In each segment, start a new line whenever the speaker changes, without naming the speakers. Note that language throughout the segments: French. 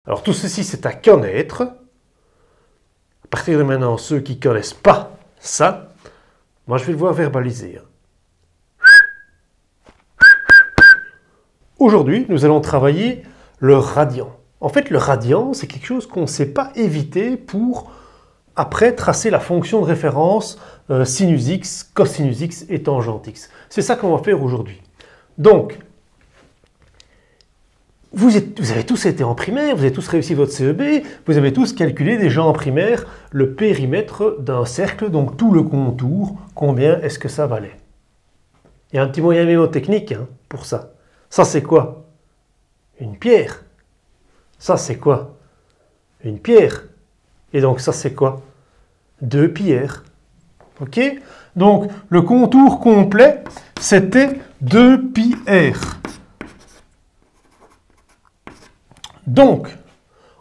Alors tout ceci, c'est à connaître. À partir de maintenant, ceux qui ne connaissent pas ça, moi je vais le voir verbaliser. Aujourd'hui, nous allons travailler le radian. En fait, le radian, c'est quelque chose qu'on ne sait pas éviter pour, après, tracer la fonction de référence sinus x, cosinus x et tangente x. C'est ça qu'on va faire aujourd'hui. Donc, vous avez tous été en primaire, vous avez tous réussi votre CEB, vous avez tous calculé déjà en primaire le périmètre d'un cercle, donc tout le contour, combien est-ce que ça valait. Il y a un petit moyen mnémotechnique pour ça. Ça c'est quoi? Une pierre. Ça c'est quoi? Une pierre. Et donc ça c'est quoi? 2 pierres. Ok? Donc le contour complet, c'était 2 pierres. Donc,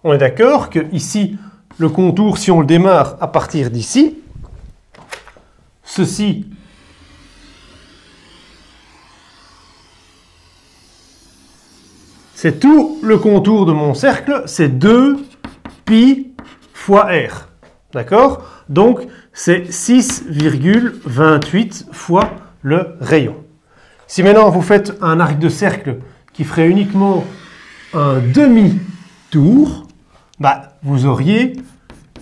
on est d'accord que ici, le contour, si on le démarre à partir d'ici, ceci, c'est tout le contour de mon cercle, c'est 2 pi fois r. D'accord? Donc, c'est 6,28 fois le rayon. Si maintenant vous faites un arc de cercle qui ferait uniquement un demi-tour, vous auriez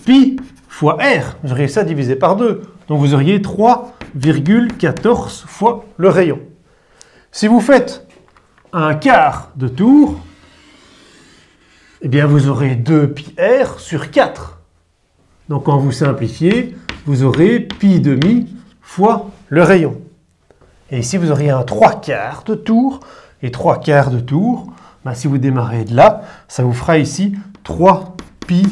pi fois r. Vous auriez ça divisé par 2. Donc vous auriez 3,14 fois le rayon. Si vous faites un quart de tour, eh bien vous aurez 2 pi r sur 4. Donc quand vous simplifiez, vous aurez pi demi fois le rayon. Et ici vous auriez un 3 quarts de tour. Et 3 quarts de tour, si vous démarrez de là, ça vous fera ici 3 pi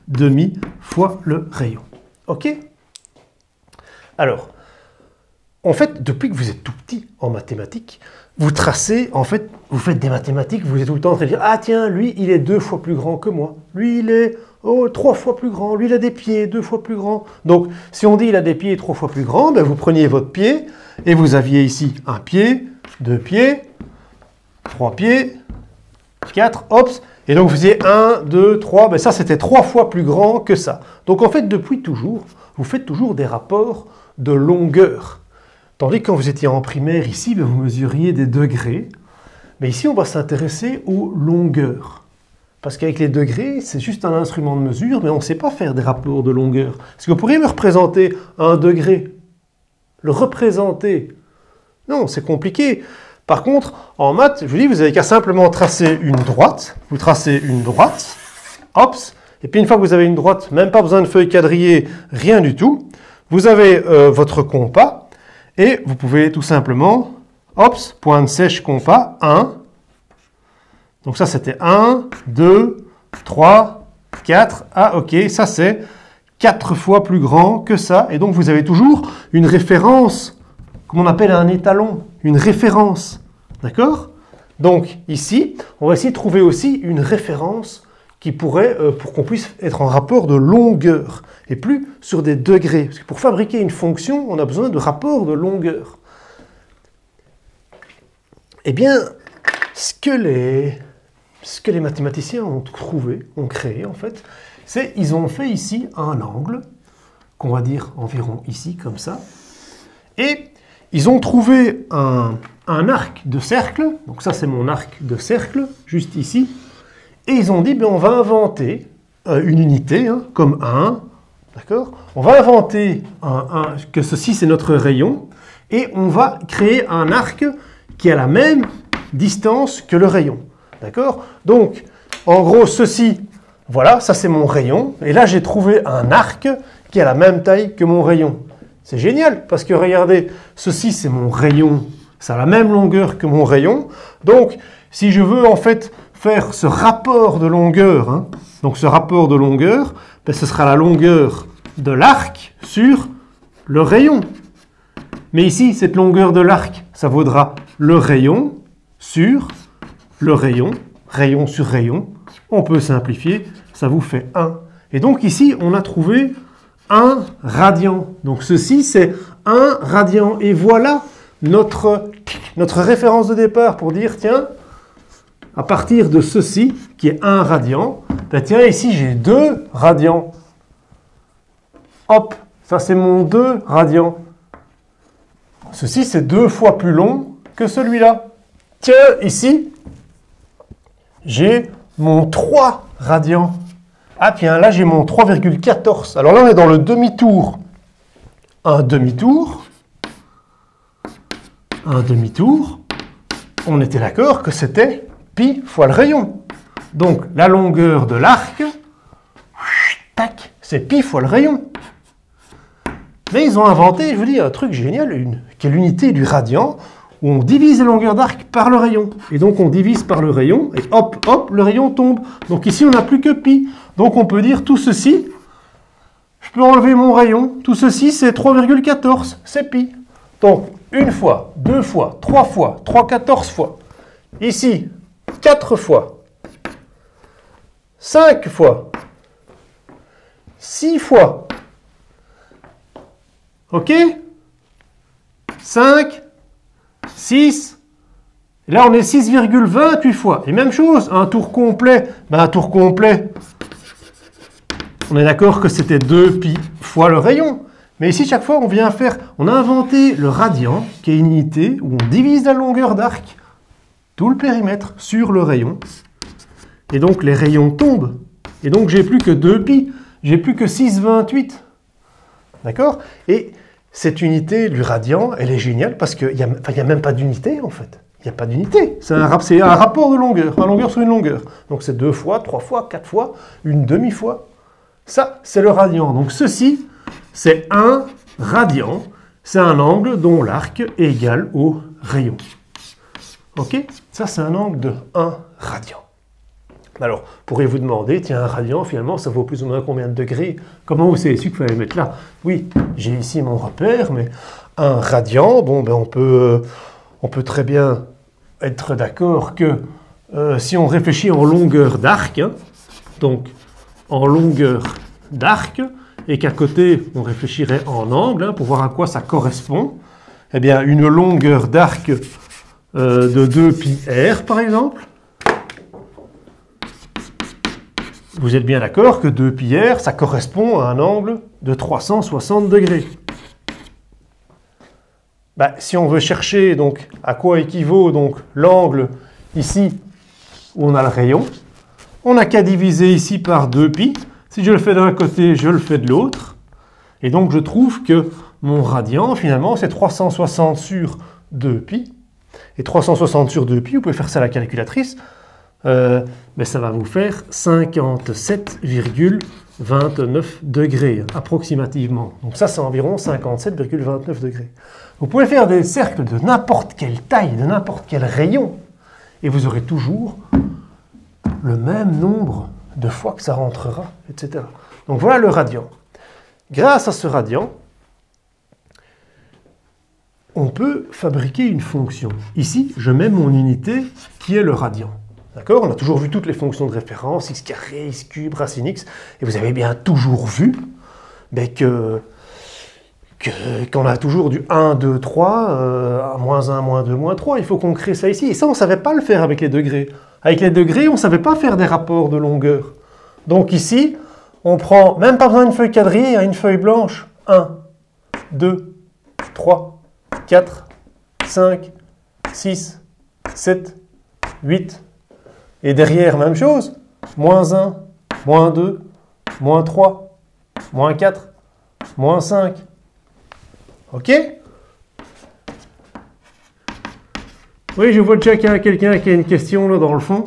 demi fois le rayon. Ok? Alors, en fait, depuis que vous êtes tout petit en mathématiques, vous tracez, en fait, vous faites des mathématiques, vous êtes tout le temps en train de dire « Ah tiens, lui, il est 2 fois plus grand que moi. Lui, il est 3 fois plus grand. Lui, il a des pieds 2 fois plus grands. » Donc, si on dit il a des pieds 3 fois plus grands, vous preniez votre pied et vous aviez ici un pied, 2 pieds, 3 pieds, 4, hop, et donc vous faisiez 1, 2, 3, ça c'était 3 fois plus grand que ça. Donc en fait, depuis toujours, vous faites toujours des rapports de longueur. Tandis que quand vous étiez en primaire ici, vous mesuriez des degrés. Mais ici, on va s'intéresser aux longueurs. Parce qu'avec les degrés, c'est juste un instrument de mesure, mais on ne sait pas faire des rapports de longueur. Est-ce que vous pourriez me représenter un degré? Le représenter? Non, c'est compliqué. Par contre, en maths, je vous dis, vous n'avez qu'à simplement tracer une droite. Vous tracez une droite, hop, et puis une fois que vous avez une droite, même pas besoin de feuille quadrillée, rien du tout. Vous avez votre compas, et vous pouvez tout simplement, hop, pointe sèche compas, 1. Donc ça c'était 1, 2, 3, 4. Ah ok, ça c'est 4 fois plus grand que ça. Et donc vous avez toujours une référence, comme on appelle un étalon, une référence. D'accord? Donc ici, on va essayer de trouver aussi une référence qui pourrait, pour qu'on puisse être en rapport de longueur et plus sur des degrés. Parce que pour fabriquer une fonction, on a besoin de rapports de longueur. Eh bien, ce que les mathématiciens ont trouvé, ont créé en fait, c'est ils ont fait ici un angle, qu'on va dire environ ici, comme ça, et ils ont trouvé un arc de cercle, donc ça c'est mon arc de cercle, juste ici, et ils ont dit, on va inventer une unité, comme 1, d'accord? On va inventer que ceci c'est notre rayon, et on va créer un arc qui a la même distance que le rayon, d'accord? Donc, en gros, ceci, voilà, ça c'est mon rayon, et là j'ai trouvé un arc qui a la même taille que mon rayon. C'est génial, parce que regardez, ceci c'est mon rayon, ça a la même longueur que mon rayon. Donc, si je veux en fait faire ce rapport de longueur, donc ce rapport de longueur, ce sera la longueur de l'arc sur le rayon. Mais ici, cette longueur de l'arc, ça vaudra le rayon sur le rayon, rayon sur rayon. On peut simplifier, ça vous fait 1. Et donc ici, on a trouvé 1 radian. Donc ceci, c'est 1 radian. Et voilà notre référence de départ pour dire, tiens, à partir de ceci, qui est 1 radian, ben tiens, ici j'ai 2 radians. Hop, ça c'est mon 2 radians. Ceci, c'est 2 fois plus long que celui-là. Tiens, ici, j'ai mon 3 radians. Ah, tiens, là, j'ai mon 3,14. Alors là, on est dans le demi-tour. Un demi-tour. Un demi-tour. On était d'accord que c'était pi fois le rayon. Donc, la longueur de l'arc, tac, c'est pi fois le rayon. Mais ils ont inventé, je vous dis, un truc génial, qui est l'unité du radian, où on divise la longueur d'arc par le rayon. Et donc, on divise par le rayon, et hop, hop, le rayon tombe. Donc ici, on n'a plus que pi. Donc, on peut dire tout ceci, je peux enlever mon rayon. Tout ceci, c'est 3,14, c'est pi. Donc, 1 fois, 2 fois, 3 fois, 3,14 fois. Ici, 4 fois, 5 fois, 6 fois. OK? 5, 6, là on est 6,28 fois. Et même chose, un tour complet, un tour complet, on est d'accord que c'était 2 pi fois le rayon. Mais ici, chaque fois, on a inventé le radian, qui est une unité où on divise la longueur d'arc, tout le périmètre, sur le rayon. Et donc, les rayons tombent. Et donc, j'ai plus que 2 pi, j'ai plus que 6,28. D'accord? Et cette unité du radian, elle est géniale parce qu'il n'y a même pas d'unité, en fait. Il n'y a pas d'unité. C'est un rapport de longueur, une longueur sur une longueur. Donc, c'est 2 fois, 3 fois, 4 fois, une demi-fois. Ça, c'est le radian. Donc, ceci, c'est 1 radian. C'est un angle dont l'arc est égal au rayon. OK? Ça, c'est un angle de 1 radian. Alors, pourriez-vous demander, tiens, un radian, finalement, ça vaut plus ou moins combien de degrés? Comment vous savez qu'il fallait mettre là? Oui, j'ai ici mon repère, mais un radian, bon, ben on peut très bien être d'accord que si on réfléchit en longueur d'arc, hein, donc en longueur d'arc, et qu'à côté, on réfléchirait en angle, hein, pour voir à quoi ça correspond, eh bien, une longueur d'arc de 2 pi r, par exemple, vous êtes bien d'accord que 2 pi r, ça correspond à un angle de 360 degrés. Ben, si on veut chercher donc, à quoi équivaut donc l'angle ici où on a le rayon, on n'a qu'à diviser ici par 2 pi. Si je le fais d'un côté, je le fais de l'autre. Et donc je trouve que mon radian, finalement, c'est 360 sur 2 pi. Et 360 sur 2 pi, vous pouvez faire ça à la calculatrice, mais ça va vous faire 57,29 degrés, approximativement. Donc ça, c'est environ 57,29 degrés. Vous pouvez faire des cercles de n'importe quelle taille, de n'importe quel rayon, et vous aurez toujours le même nombre de fois que ça rentrera, etc. Donc voilà le radian. Grâce à ce radian, on peut fabriquer une fonction. Ici, je mets mon unité qui est le radian. D'accord? On a toujours vu toutes les fonctions de référence, x carré, x cube, racine x, et vous avez bien toujours vu qu'on a toujours du 1, 2, 3, moins 1, moins 2, moins 3. Il faut qu'on crée ça ici. Et ça, on ne savait pas le faire avec les degrés. Avec les degrés, on ne savait pas faire des rapports de longueur. Donc ici, on prend, même pas besoin d'une feuille quadrillée, une feuille blanche. 1, 2, 3, 4, 5, 6, 7, 8. Et derrière, même chose. Moins 1, moins 2, moins 3, moins 4, moins 5. OK? Oui, je vois déjà qu'il y a quelqu'un qui a une question là dans le fond.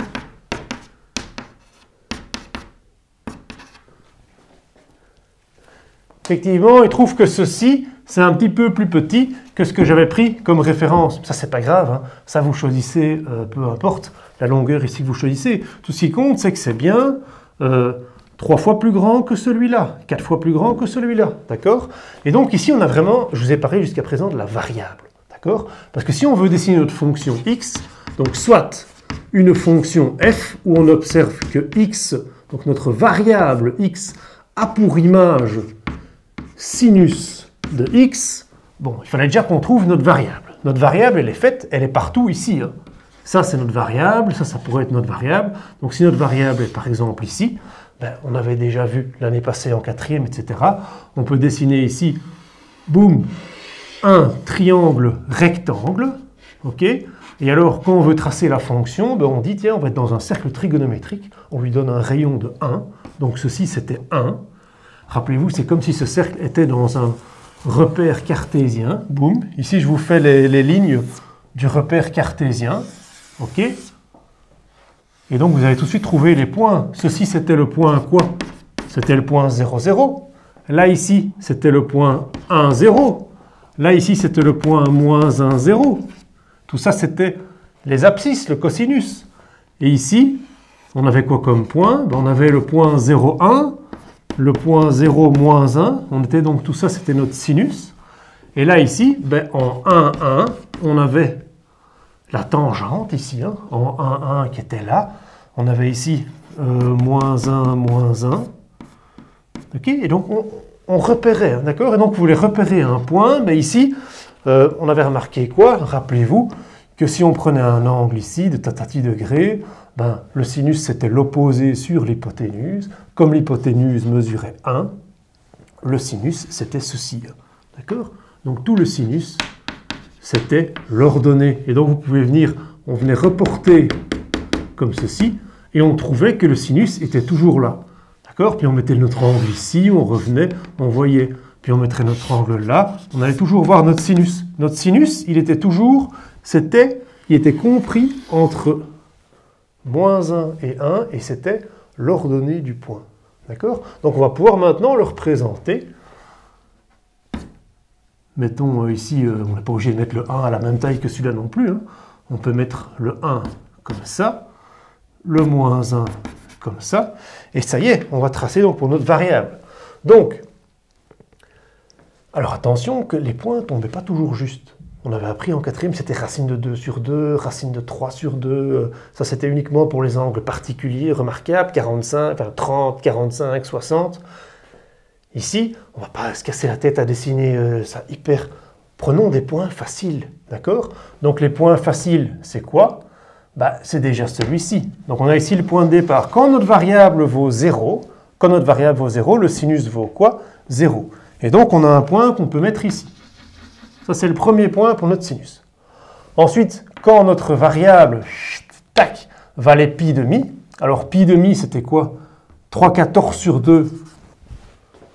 Effectivement, il trouve que ceci, c'est un petit peu plus petit que ce que j'avais pris comme référence. Ça, c'est pas grave, hein. Ça, vous choisissez, peu importe la longueur ici que vous choisissez. Tout ce qui compte, c'est que c'est bien 3 fois plus grand que celui-là, 4 fois plus grand que celui-là, d'accord? Et donc ici, on a vraiment, je vous ai parlé jusqu'à présent de la variable, d'accord? Parce que si on veut dessiner notre fonction x, donc soit une fonction f où on observe que x, donc notre variable x, a pour image sinus de x, bon, il fallait déjà qu'on trouve notre variable. Notre variable, elle est faite, elle est partout ici, hein. Ça, c'est notre variable. Ça pourrait être notre variable. Donc, si notre variable est par exemple ici, ben, on avait déjà vu l'année passée en quatrième, etc. On peut dessiner ici, boum, un triangle rectangle. OK? Et alors, quand on veut tracer la fonction, ben, on dit, tiens, on va être dans un cercle trigonométrique. On lui donne un rayon de 1. Donc, ceci, c'était 1. Rappelez-vous, c'est comme si ce cercle était dans un repère cartésien. Boum. Ici, je vous fais les lignes du repère cartésien. OK? Et donc, vous allez tout de suite trouver les points. Ceci, c'était le point quoi? C'était le point 0, 0. Là, ici, c'était le point 1, 0. Là, ici, c'était le point moins 1, 0. Tout ça, c'était les abscisses, le cosinus. Et ici, on avait quoi comme point? Ben, on avait le point 0, 1, le point 0, moins 1. On était donc, tout ça, c'était notre sinus. Et là, ici, ben, en 1, 1, on avait la tangente ici, hein, en 1, 1 qui était là. On avait ici moins 1, moins 1. OK? Et donc, on repérait, d'accord? Et donc, vous voulez repérer un point. Mais ici, on avait remarqué quoi? Rappelez-vous que si on prenait un angle ici de tatati degrés, ben, le sinus, c'était l'opposé sur l'hypoténuse. Comme l'hypoténuse mesurait 1, le sinus, c'était ceci. D'accord? Donc, tout le sinus, c'était l'ordonnée. Et donc, vous pouvez venir, on venait reporter comme ceci, et on trouvait que le sinus était toujours là. D'accord? Puis on mettait notre angle ici, on revenait, on voyait. Puis on mettrait notre angle là, on allait toujours voir notre sinus. Notre sinus, il était toujours, il était compris entre moins 1 et 1, et c'était l'ordonnée du point. D'accord? Donc on va pouvoir maintenant le représenter. Mettons ici, on n'est pas obligé de mettre le 1 à la même taille que celui-là non plus. Hein. On peut mettre le 1 comme ça, le moins 1 comme ça, et ça y est, on va tracer donc pour notre variable. Donc, alors attention que les points ne tombaient pas toujours justes. On avait appris en quatrième, c'était racine de 2 sur 2, racine de 3 sur 2, ça c'était uniquement pour les angles particuliers, remarquables, 45, enfin 30, 45, 60. Ici, on ne va pas se casser la tête à dessiner ça hyper... Prenons des points faciles, d'accord? Donc les points faciles, c'est quoi? Bah, c'est déjà celui-ci. Donc on a ici le point de départ. Quand notre variable vaut 0, le sinus vaut quoi? 0. Et donc on a un point qu'on peut mettre ici. Ça c'est le premier point pour notre sinus. Ensuite, quand notre variable, tac, valait pi demi, alors pi demi c'était quoi? 3/14 sur 2.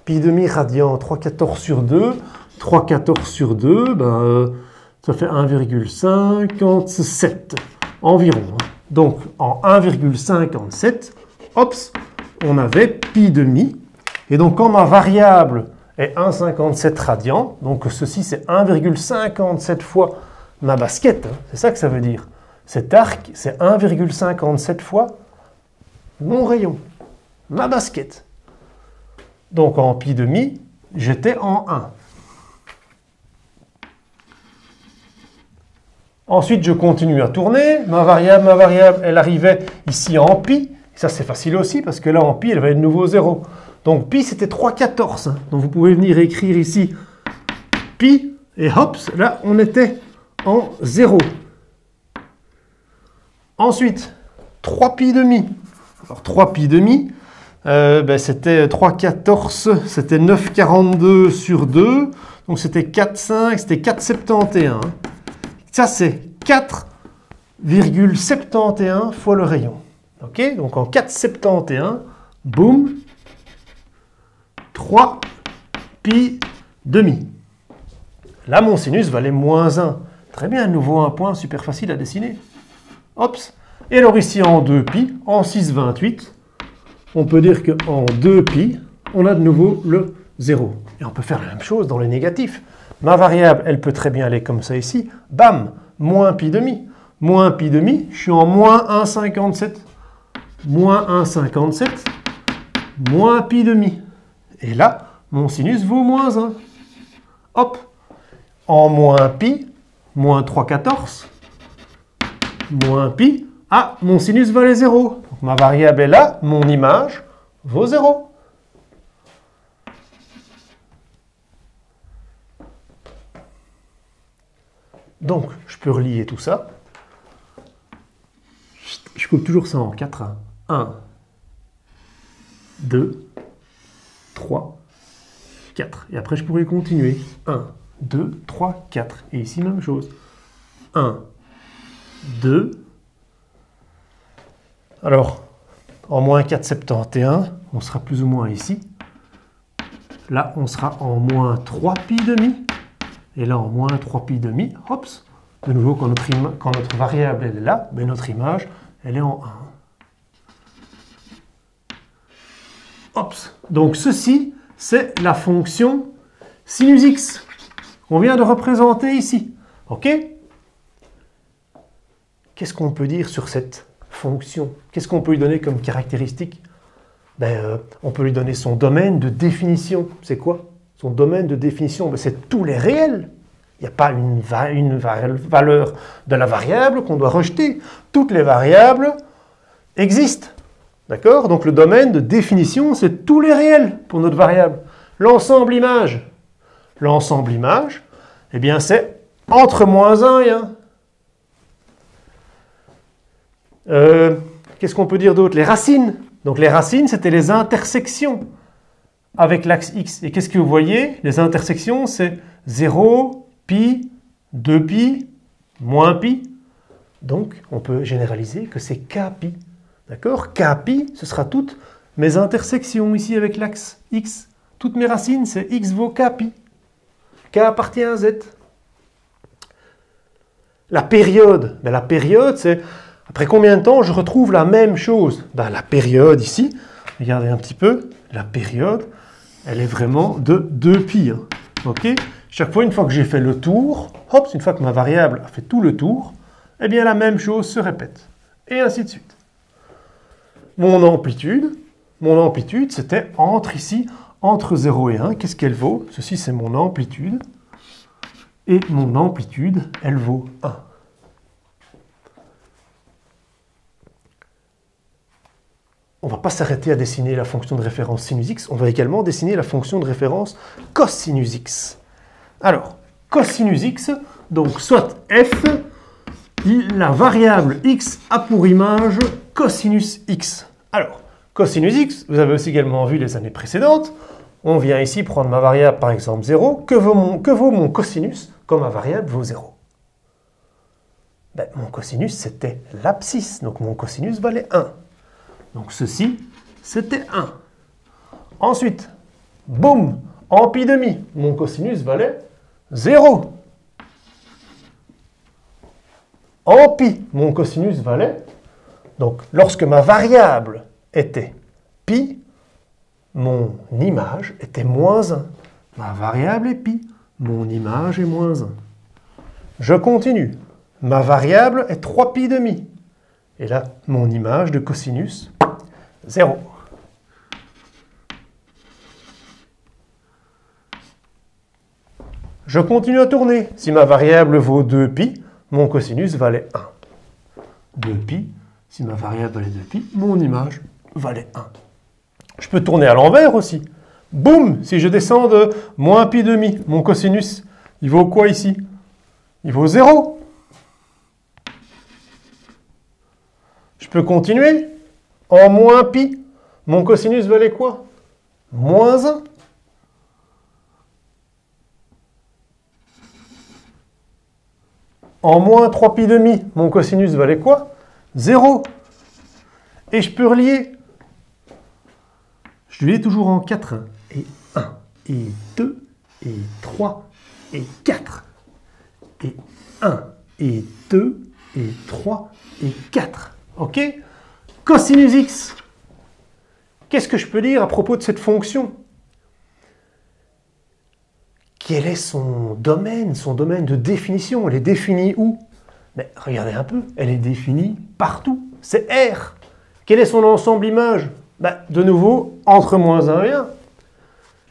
Pi demi radian, 3/14 sur 2. 3/14 sur 2, ben, ça fait 1,57 environ. Donc, en 1,57, hop, on avait pi demi. Et donc, quand ma variable est 1,57 radian, donc ceci, c'est 1,57 fois ma basket. Hein, c'est ça que ça veut dire. Cet arc, c'est 1,57 fois mon rayon, ma basket. Donc, en pi demi, j'étais en 1. Ensuite, je continue à tourner. Ma variable, elle arrivait ici en pi. Ça, c'est facile aussi, parce que là, en pi, elle va être de nouveau 0. Donc, pi, c'était 3/14. Donc, vous pouvez venir écrire ici pi, et hop, là, on était en 0. Ensuite, 3 pi demi. Alors, 3 pi demi, ben, c'était 3/14, c'était 9,42 sur 2. Donc, c'était 4,5, c'était 4,71. Ça, c'est 4,71 fois le rayon. OK? Donc, en 4,71, boum, 3 pi demi. Là, mon sinus valait moins 1. Très bien, à nouveau un point super facile à dessiner. Hop. Et alors ici, en 2 pi, en 6,28, on peut dire qu'en 2 pi, on a de nouveau le 0. Et on peut faire la même chose dans les négatifs. Ma variable, elle peut très bien aller comme ça ici. Bam, moins pi demi. Moins pi demi, je suis en moins 1,57. Moins 1,57, moins pi demi. Et là, mon sinus vaut moins 1. Hop, en moins pi, moins 3/14, moins pi, ah, mon sinus valait 0. Donc ma variable est là, mon image vaut 0. Donc, je peux relier tout ça. Je coupe toujours ça en 4. 1, 2, 3, 4. Et après, je pourrais continuer. 1, 2, 3, 4. Et ici, même chose. 1, 2. Alors, en moins 4,71, on sera plus ou moins ici. Là, on sera en moins 3 pi demi. Et là, en moins 3 pi demi. Hops. De nouveau, quand notre variable elle est là, mais notre image, elle est en 1. Hops. Donc, ceci, c'est la fonction sinus x qu'on vient de représenter ici. OK? Qu'est-ce qu'on peut dire sur cette fonction? Qu'est-ce qu'on peut lui donner comme caractéristique? On peut lui donner son domaine de définition. C'est quoi? Son domaine de définition, c'est tous les réels. Il n'y a pas une valeur de la variable qu'on doit rejeter. Toutes les variables existent. D'accord? Donc le domaine de définition, c'est tous les réels pour notre variable. L'ensemble image. L'ensemble image, eh bien c'est entre moins 1 et 1. Qu'est-ce qu'on peut dire d'autre? Les racines. Donc les racines, c'était les intersections avec l'axe x. Et qu'est-ce que vous voyez? Les intersections, c'est 0, pi, 2pi, moins pi. Donc on peut généraliser que c'est kpi. D'accord? Kpi, ce sera toutes mes intersections ici avec l'axe x. Toutes mes racines, c'est x vaut kpi. K appartient à z. La période, la période, c'est après combien de temps je retrouve la même chose? La période ici, regardez un petit peu, la période, elle est vraiment de 2pi. OK? Chaque fois, une fois que j'ai fait le tour, hop, une fois que ma variable a fait tout le tour, eh bien la même chose se répète. Et ainsi de suite. Mon amplitude, c'était entre 0 et 1. Qu'est-ce qu'elle vaut? Ceci, c'est mon amplitude. Et mon amplitude, elle vaut 1. On ne va pas s'arrêter à dessiner la fonction de référence sinus x, on va également dessiner la fonction de référence cosinus x. Alors, cosinus x, donc soit f, la variable x a pour image cosinus x. Alors, cosinus x, vous avez aussi également vu les années précédentes, on vient ici prendre ma variable par exemple 0, que vaut mon cosinus quand ma variable vaut 0? Mon cosinus c'était l'abscisse, donc mon cosinus valait 1. Donc ceci, c'était 1. Ensuite, boum, en pi demi, mon cosinus valait 0. En pi, mon cosinus valait... Donc, lorsque ma variable était pi, mon image était moins 1. Ma variable est pi, mon image est moins 1. Je continue. Ma variable est 3 pi demi. Et là, mon image de cosinus, 0. Je continue à tourner. Si ma variable vaut 2pi, mon cosinus valait 1. 2pi, si ma variable valait 2pi, mon image valait 1. Je peux tourner à l'envers aussi. Boum, si je descends de moins pi demi, mon cosinus, il vaut quoi ici? Il vaut 0. Je peux continuer. En moins pi, mon cosinus valait quoi? Moins 1. En moins 3 pi demi, mon cosinus valait quoi? 0. Et je peux relier. Je lis toujours en 4. Et 1, et 2, et 3, et 4. Et 1, et 2, et 3, et 4. OK? Cosinus x. Qu'est-ce que je peux dire à propos de cette fonction? Quel est son domaine de définition? Elle est définie où? Mais regardez un peu, elle est définie partout. C'est R. Quel est son ensemble image? De nouveau, entre moins 1 et 1.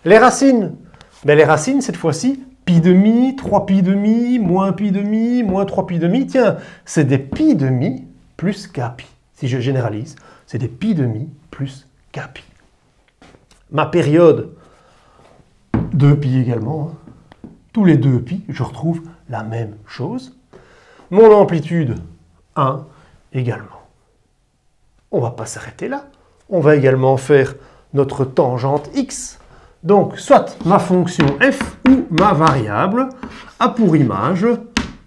Les racines. Les racines, cette fois-ci, pi demi, 3 pi demi, moins pi demi, moins 3 pi demi. Tiens, c'est des pi demi plus kpi. Si je généralise, c'est des pi demi plus kpi. Ma période, 2pi également. Tous les 2pi, je retrouve la même chose. Mon amplitude, 1 également. on ne va pas s'arrêter là. On va également faire notre tangente x. Donc, soit ma fonction f ou ma variable a pour image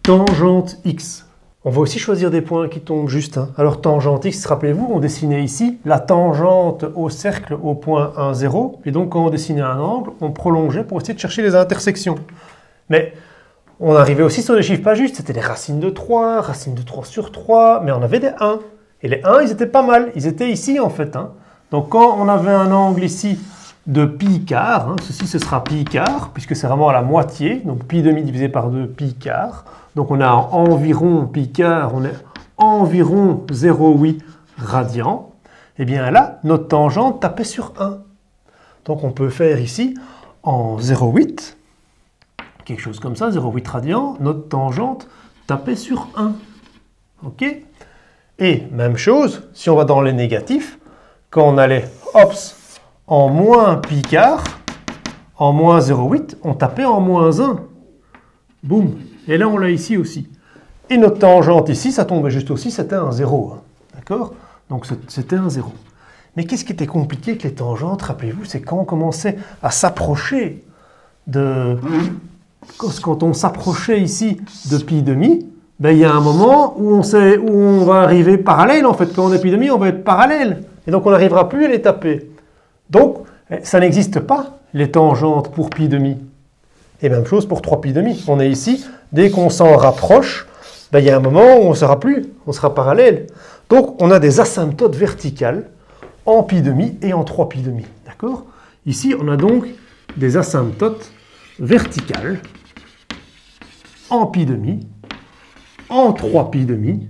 tangente x. On va aussi choisir des points qui tombent juste. Alors, tangente x, rappelez-vous, on dessinait ici la tangente au cercle au point 1, 0. Et donc, quand on dessinait un angle, on prolongeait pour essayer de chercher les intersections. Mais on arrivait aussi sur des chiffres pas justes. C'était les racines de 3, racines de 3 sur 3, mais on avait des 1. Et les 1, ils étaient pas mal. Ils étaient ici, en fait. Donc, quand on avait un angle ici de pi quart, ceci, ce sera pi quart, puisque c'est vraiment à la moitié. Donc, pi demi divisé par 2, pi quart. Donc, on a environ pi quart, on est environ 0,8 radians. Et bien là, notre tangente tapait sur 1. Donc, on peut faire ici en 0,8, quelque chose comme ça, 0,8 radians, notre tangente tapait sur 1. OK? Et même chose, si on va dans les négatifs, quand on allait, en moins pi quart, en moins 0,8, on tapait en moins 1. Boum. Et là, on l'a ici aussi. Et notre tangente ici, ça tombait juste aussi, c'était un 0. D'accord? Donc, c'était un 0. Mais qu'est-ce qui était compliqué avec les tangentes, rappelez-vous, c'est quand on commençait à s'approcher de... Quand on s'approchait ici de pi demi, ben, il y a un moment où on va arriver parallèle, en fait. Quand on est pi demi, on va être parallèle. Et donc, on n'arrivera plus à les taper. Donc, ça n'existe pas, les tangentes pour pi demi. Et même chose pour 3 pi demi. On est ici, dès qu'on s'en rapproche, ben, il y a un moment où on ne sera plus, on sera parallèle. Donc, on a des asymptotes verticales en pi demi et en 3 pi demi. D'accord? Ici, on a donc des asymptotes verticales en pi demi, en 3 pi demi.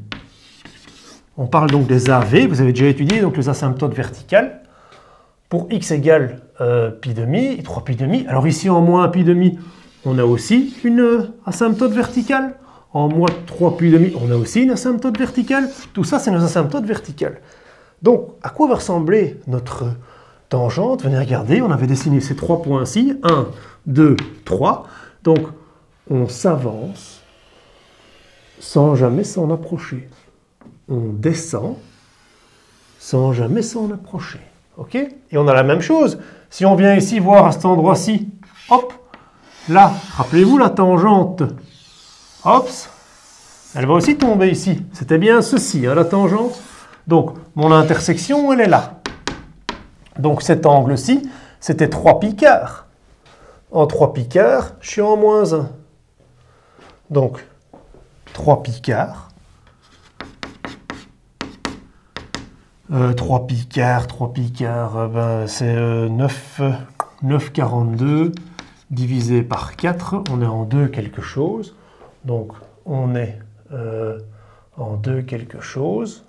On parle donc des AV, vous avez déjà étudié donc les asymptotes verticales. Pour x égale pi demi, 3 pi demi. Alors ici, en moins pi demi, on a aussi une asymptote verticale. En moins 3 pi demi, on a aussi une asymptote verticale. Tout ça, c'est nos asymptotes verticales. Donc, à quoi va ressembler notre tangente? Venez regarder, on avait dessiné ces 3 points-ci. 1, 2, 3. Donc, on s'avance sans jamais s'en approcher. On descend sans jamais s'en approcher. OK? Et on a la même chose. Si on vient ici voir à cet endroit-ci, hop, là, rappelez-vous la tangente, hop, elle va aussi tomber ici. C'était bien ceci, la tangente. Donc, mon intersection, elle est là. Donc, cet angle-ci, c'était 3 pi quart. En 3 pi quart, je suis en moins 1. Donc, 3 pi quart. 3 pi quart, ben, c'est 9,42 divisé par 4, on est en 2 quelque chose. Donc, on est en 2 quelque chose.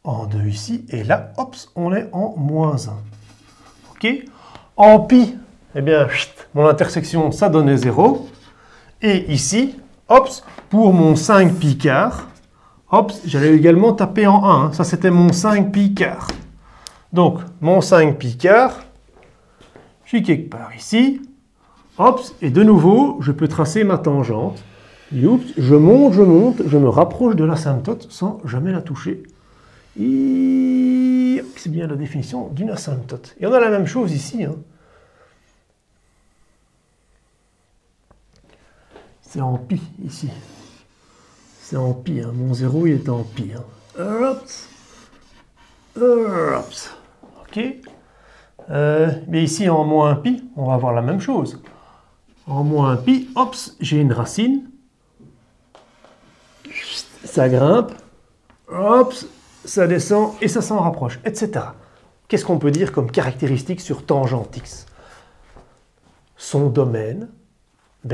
En 2 ici, et là, hop, on est en moins 1. OK? En pi, eh bien, mon intersection, ça donnait 0. Et ici, hop, pour mon 5 pi quart, hop, j'allais également taper en 1. Ça, c'était mon 5 pi quart. Donc, mon 5 pi quart, je suis quelque part ici. Hop, et de nouveau, je peux tracer ma tangente. Youps, je monte, je me rapproche de l'asymptote sans jamais la toucher. C'est bien la définition d'une asymptote. Et on a la même chose ici. C'est en pi ici. C'est en pi. Mon 0 il est en pi. OK. Mais ici en moins pi, on va avoir la même chose. En moins pi, hop, j'ai une racine. Ça grimpe. Hop, ça descend et ça s'en rapproche, etc. Qu'est-ce qu'on peut dire comme caractéristique sur tangente x? Son domaine,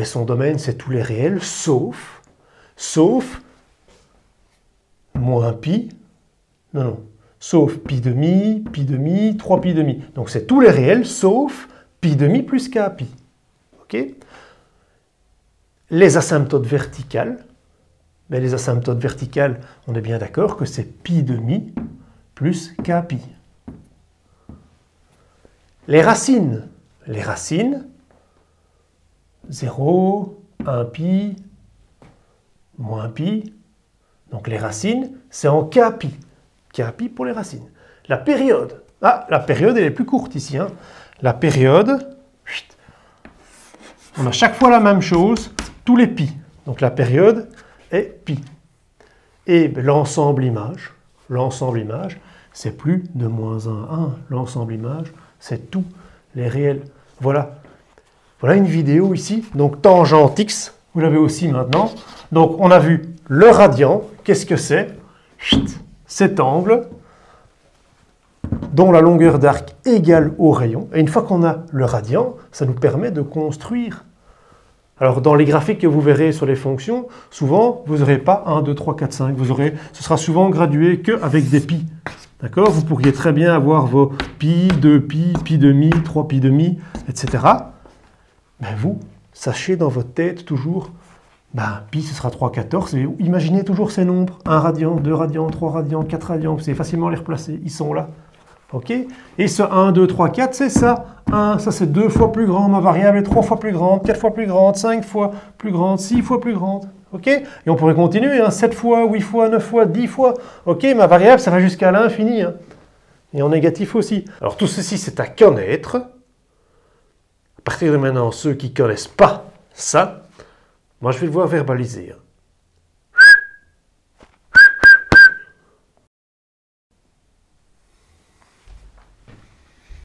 son domaine c'est tous les réels, sauf moins pi, sauf pi demi, 3 pi demi. Donc c'est tous les réels sauf pi demi plus k pi. OK? Les asymptotes verticales, les asymptotes verticales, on est bien d'accord que c'est pi demi plus k pi. Les racines, 0, 1 pi, moins pi, Donc les racines, c'est en kpi. Kpi pour les racines. La période. Ah, la période, elle est plus courte ici. Hein. La période, on a chaque fois la même chose, tous les pi. Donc la période est pi. Et l'ensemble image, c'est plus de moins 1 à 1. L'ensemble image, c'est tous les réels. Voilà. Voilà une vidéo ici. Donc tangente x, vous l'avez aussi maintenant. Donc on a vu le radian. Qu'est-ce que c'est? Cet angle dont la longueur d'arc égale au rayon. Et une fois qu'on a le radian, ça nous permet de construire. Alors dans les graphiques que vous verrez sur les fonctions, souvent vous n'aurez pas 1, 2, 3, 4, 5. Ce sera souvent gradué qu'avec des pi. D'accord? Vous pourriez très bien avoir vos pi, 2 pi, pi demi, 3 pi demi, etc. Mais vous, sachez dans votre tête toujours, pi ce sera 3,14. Et imaginez toujours ces nombres. 1 radian, 2 radians, 3 radians, 4 radians. Vous savez facilement les replacer. Ils sont là. OK? Et ce 1, 2, 3, 4, c'est ça. 1, ça c'est 2 fois plus grand. Ma variable est 3 fois plus grande, 4 fois plus grande, 5 fois plus grande, 6 fois plus grande. OK? Et on pourrait continuer. 7 fois, 8 fois, 9 fois, 10 fois. OK? Ma variable, ça va jusqu'à l'infini. Hein. Et en négatif aussi. Alors tout ceci, c'est à connaître. À partir de maintenant, ceux qui ne connaissent pas ça, moi je vais devoir verbaliser.